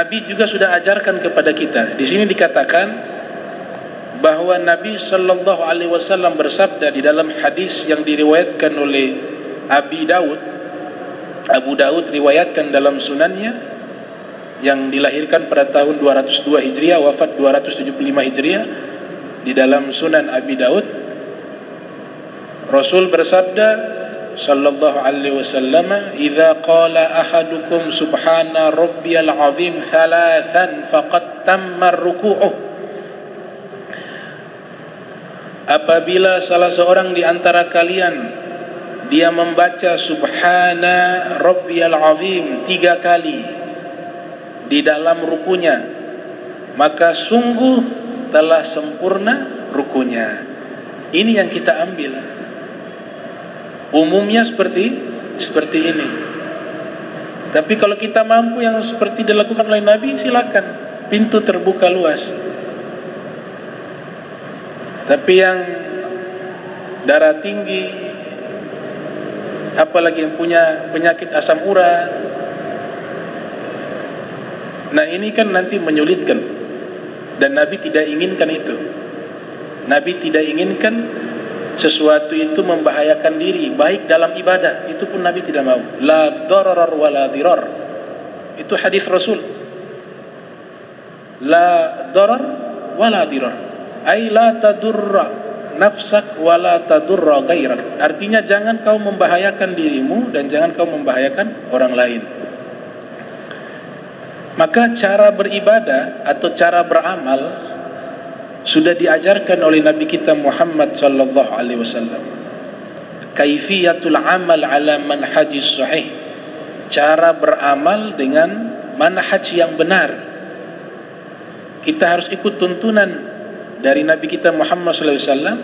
Nabi juga sudah ajarkan kepada kita. Di sini dikatakan bahwa Nabi sallallahu alaihi wasallam bersabda di dalam hadis yang diriwayatkan oleh Abu Daud riwayatkan dalam sunannya, yang dilahirkan pada tahun 202 Hijriah, wafat 275 Hijriah. Di dalam Sunan Abi Daud, Rasul bersabda sallallahu alaihi wasallam, "Idza qala ahadukum subhana rabbiyal azim thalathan faqad tamma ruku'uh." Apabila salah seorang di antara kalian dia membaca subhana rabbiyal azim 3 kali di dalam rukunya, maka sungguh telah sempurna rukunya. Ini yang kita ambil. Umumnya seperti ini. Tapi kalau kita mampu yang seperti dilakukan oleh Nabi, silakan, pintu terbuka luas. Tapi yang darah tinggi, apalagi yang punya penyakit asam urat, nah ini kan nanti menyulitkan. Dan Nabi tidak inginkan itu. Nabi tidak inginkan sesuatu itu membahayakan diri, baik dalam ibadah, itu pun Nabi tidak mau. La darar wa la dirar. Itu hadis Rasul. La darar wa la dirar. Ay la tadurra nafsak wa la tadurra ghairak. Artinya jangan kau membahayakan dirimu dan jangan kau membahayakan orang lain. Maka cara beribadah atau cara beramal sudah diajarkan oleh Nabi kita Muhammad sallallahu alaihi wasallam. Kaifiyatul amal ala manhajis sahih. Cara beramal dengan manhaj yang benar. Kita harus ikut tuntunan dari Nabi kita Muhammad sallallahu alaihi wasallam.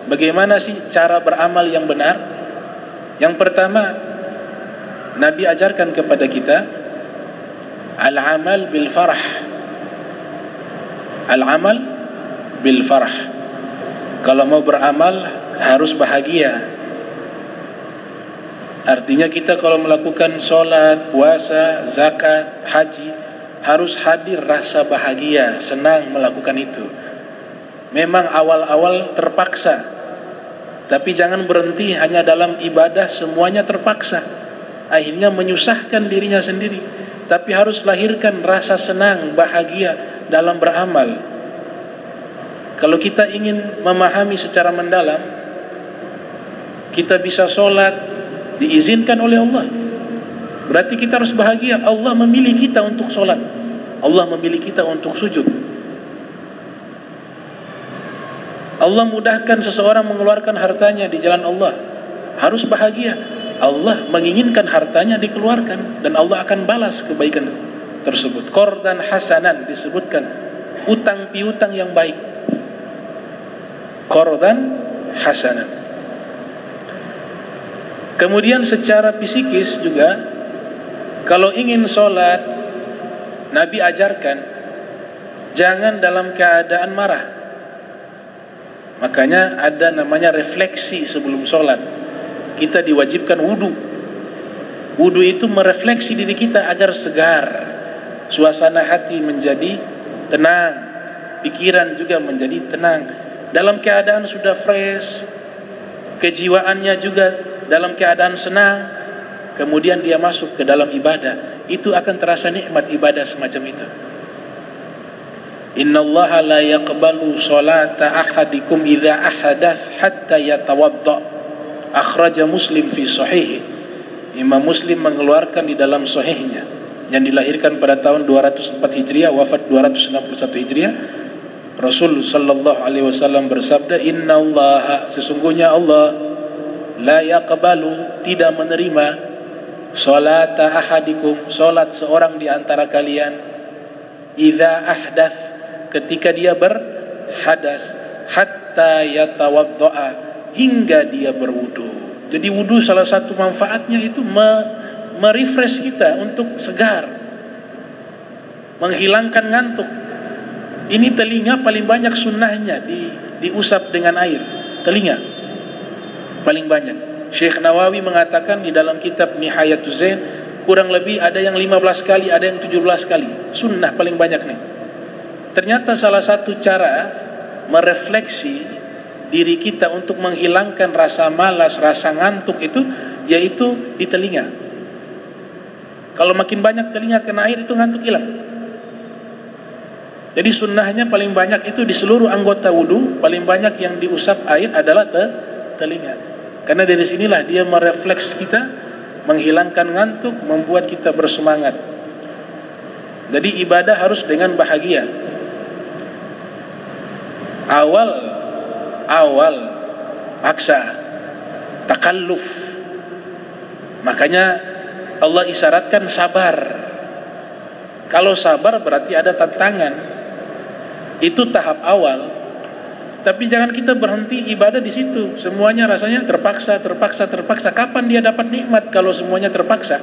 Bagaimana sih cara beramal yang benar? Yang pertama, Nabi ajarkan kepada kita al-amal bil farah. Al-amal bil farah. Kalau mau beramal harus bahagia. Artinya kita kalau melakukan sholat, puasa, zakat, haji, harus hadir rasa bahagia, senang melakukan itu. Memang awal-awal terpaksa, tapi jangan berhenti hanya dalam ibadah semuanya terpaksa, akhirnya menyusahkan dirinya sendiri. Tapi harus lahirkan rasa senang, bahagia dalam beramal. Kalau kita ingin memahami secara mendalam, kita bisa sholat diizinkan oleh Allah, berarti kita harus bahagia. Allah memilih kita untuk sholat, Allah memilih kita untuk sujud. Allah mudahkan seseorang mengeluarkan hartanya di jalan Allah, harus bahagia. Allah menginginkan hartanya dikeluarkan dan Allah akan balas kebaikan tersebut. Qardan hasanan disebutkan, utang piutang yang baik. Qardan hasanan. Kemudian secara psikis juga, kalau ingin sholat, Nabi ajarkan jangan dalam keadaan marah. Makanya ada namanya refleksi sebelum sholat. Kita diwajibkan wudu. Wudu itu merefleksi diri kita agar segar, suasana hati menjadi tenang, pikiran juga menjadi tenang. Dalam keadaan sudah fresh, kejiwaannya juga dalam keadaan senang, kemudian dia masuk ke dalam ibadah, itu akan terasa nikmat ibadah semacam itu. Innallaha la yaqbalu sholata ahadikum idza ahadath hatta yatawadda. Akhraja Muslim fi sahih. Imam Muslim mengeluarkan di dalam sahihnya, yang dilahirkan pada tahun 204 Hijriah, wafat 261 Hijriah. Rasul sallallahu alaihi wasallam bersabda, "Innallaha, sesungguhnya Allah, la yaqbalu, tidak menerima, salata ahadikum, salat seorang di antara kalian, idza ahdath, ketika dia berhadas, hatta yatawaddaa, hingga dia berwudu." Jadi wudu salah satu manfaatnya itu merefresh kita untuk segar, menghilangkan ngantuk. Ini telinga paling banyak sunnahnya diusap dengan air. Telinga paling banyak. Syekh Nawawi mengatakan di dalam kitab Nihayatuz Zain, kurang lebih ada yang 15 kali, ada yang 17 kali. Sunnah paling banyak nih. Ternyata salah satu cara merefleksi diri kita untuk menghilangkan rasa malas, rasa ngantuk itu, yaitu di telinga. Kalau makin banyak telinga kena air, itu ngantuk hilang. Jadi sunnahnya paling banyak itu di seluruh anggota wudu, paling banyak yang diusap air adalah telinga. Karena dari sinilah dia merefleks kita, menghilangkan ngantuk, membuat kita bersemangat. Jadi ibadah harus dengan bahagia. Awal paksa, takalluf. Makanya Allah isyaratkan sabar. Kalau sabar berarti ada tantangan. Itu tahap awal. Tapi jangan kita berhenti ibadah di situ. Semuanya rasanya terpaksa. Kapan dia dapat nikmat kalau semuanya terpaksa?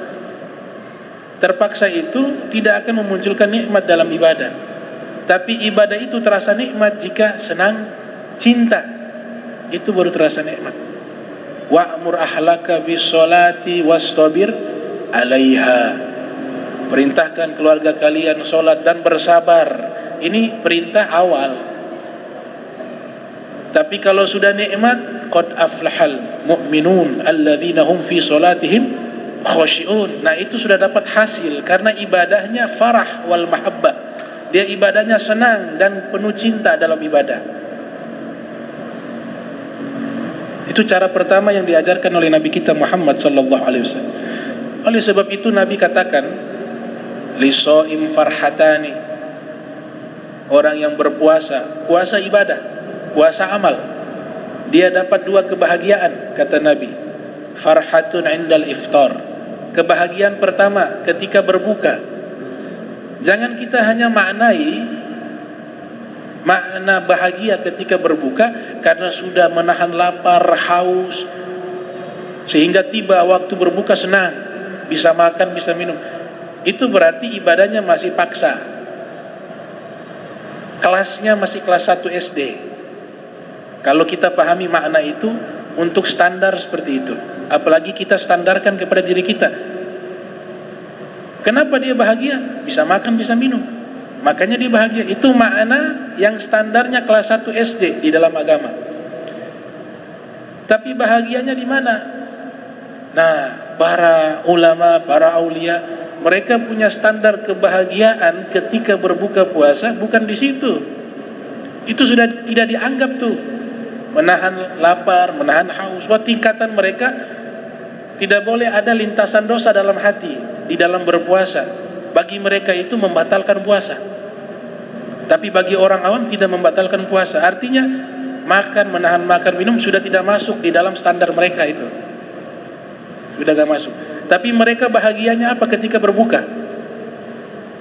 Terpaksa itu tidak akan memunculkan nikmat dalam ibadah. Tapi ibadah itu terasa nikmat jika senang, cinta. Itu baru terasa nikmat. Wa'mur ahlaka bis-sholati wastabir 'alaiha. Perintahkan keluarga kalian sholat dan bersabar. Ini perintah awal. Tapi kalau sudah nikmat, qad aflahal mu'minun alladzina hum fi sholatihim khashi'un. Nah, itu sudah dapat hasil karena ibadahnya farah wal mahabbah. Dia ibadahnya senang dan penuh cinta dalam ibadah. Itu cara pertama yang diajarkan oleh Nabi kita Muhammad sallallahu alaihi wasallam. Oleh sebab itu Nabi katakan, lisoim farhatani. Orang yang berpuasa, puasa ibadah, puasa amal, dia dapat dua kebahagiaan, kata Nabi. Farhatun indal iftar. Kebahagiaan pertama ketika berbuka. Jangan kita hanya maknai makna bahagia ketika berbuka karena sudah menahan lapar, haus, sehingga tiba waktu berbuka senang, bisa makan, bisa minum. Itu berarti ibadahnya masih paksa. Kelasnya masih kelas 1 SD. Kalau kita pahami makna itu untuk standar seperti itu, apalagi kita standarkan kepada diri kita. Kenapa dia bahagia? Bisa makan, bisa minum. Makanya dia bahagia. Itu makna yang standarnya kelas 1 SD di dalam agama. Tapi bahagianya di mana? Nah, para ulama, para aulia, mereka punya standar kebahagiaan ketika berbuka puasa bukan di situ. Itu sudah tidak dianggap tuh. Menahan lapar, menahan haus. Wah, tingkatan mereka tidak boleh ada lintasan dosa dalam hati di dalam berpuasa. Bagi mereka itu membatalkan puasa. Tapi bagi orang awam tidak membatalkan puasa. Artinya makan, menahan makan, minum sudah tidak masuk di dalam standar mereka itu. Sudah tidak masuk. Tapi mereka bahagianya apa ketika berbuka?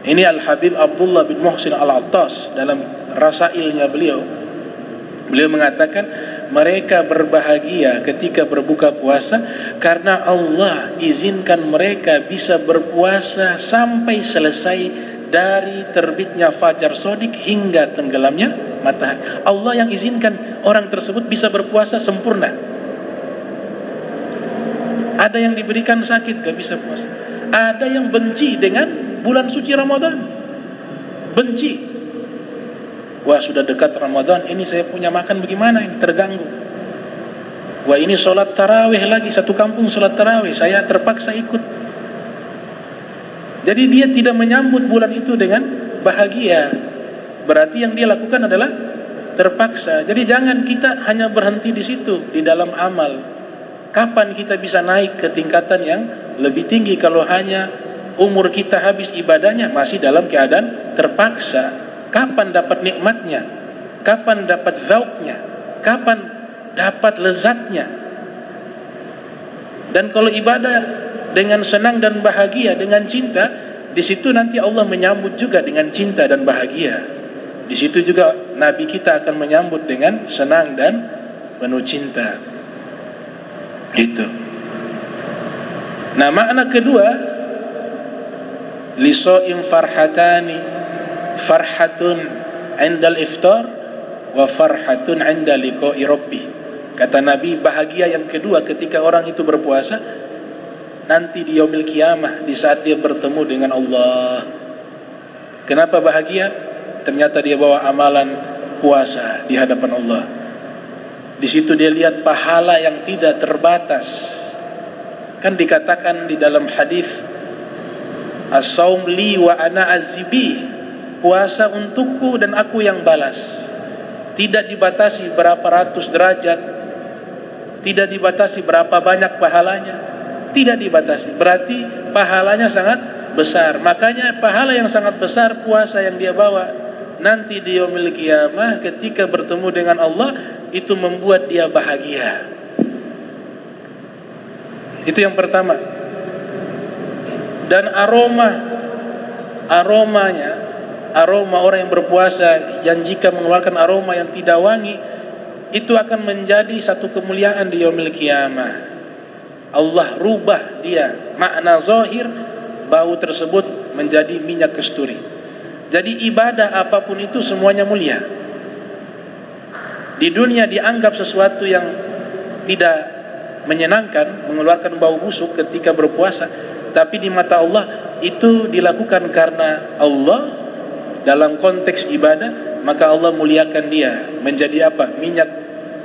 Ini Al-Habib Abdullah bin Muhsin Al-Attas dalam rasailnya beliau mengatakan mereka berbahagia ketika berbuka puasa karena Allah izinkan mereka bisa berpuasa sampai selesai dari terbitnya fajar shadiq hingga tenggelamnya matahari. Allah yang izinkan orang tersebut bisa berpuasa sempurna. Ada yang diberikan sakit gak bisa puasa. Ada yang benci dengan bulan suci Ramadan. Benci. Wah, sudah dekat Ramadan, ini saya punya makan bagaimana ini? Terganggu. Wah, ini sholat tarawih lagi, satu kampung sholat tarawih, saya terpaksa ikut. Jadi dia tidak menyambut bulan itu dengan bahagia. Berarti yang dia lakukan adalah terpaksa. Jadi jangan kita hanya berhenti di situ, di dalam amal. Kapan kita bisa naik ke tingkatan yang lebih tinggi kalau hanya umur kita habis ibadahnya masih dalam keadaan terpaksa? Kapan dapat nikmatnya? Kapan dapat zauknya? Kapan dapat lezatnya? Dan kalau ibadah dengan senang dan bahagia, dengan cinta, di situ nanti Allah menyambut juga dengan cinta dan bahagia. Di situ juga Nabi kita akan menyambut dengan senang dan penuh cinta. Itu. Nah, makna kedua, lisoim farhatani, farhatun indal iftar wa farhatun inda liqa'i rabbih. Kata Nabi, bahagia yang kedua ketika orang itu berpuasa, nanti di yaumil qiyamah, di saat dia bertemu dengan Allah. Kenapa bahagia? Ternyata dia bawa amalan puasa di hadapan Allah. Di situ dia lihat pahala yang tidak terbatas. Kan dikatakan di dalam hadis, as-saum li wa ana azibi, puasa untukku dan aku yang balas. Tidak dibatasi berapa ratus derajat, tidak dibatasi berapa banyak pahalanya, tidak dibatasi. Berarti pahalanya sangat besar. Makanya pahala yang sangat besar puasa yang dia bawa nanti di yaumil qiyamah ketika bertemu dengan Allah, itu membuat dia bahagia. Itu yang pertama. Dan aroma orang yang berpuasa yang jika mengeluarkan aroma yang tidak wangi, itu akan menjadi satu kemuliaan di yaumil qiyamah. Allah rubah dia, makna zahir bau tersebut menjadi minyak kasturi. Jadi ibadah apapun itu semuanya mulia. Di dunia dianggap sesuatu yang tidak menyenangkan, mengeluarkan bau busuk ketika berpuasa, tapi di mata Allah itu dilakukan karena Allah. Dalam konteks ibadah, maka Allah muliakan dia menjadi apa?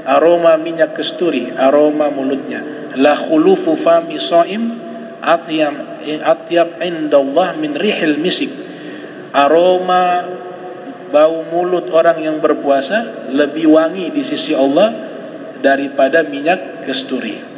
Aroma minyak kasturi, aroma mulutnya. La khulufu fami shaim atyab indallah min rihil misik. Aroma bau mulut orang yang berpuasa lebih wangi di sisi Allah daripada minyak kasturi.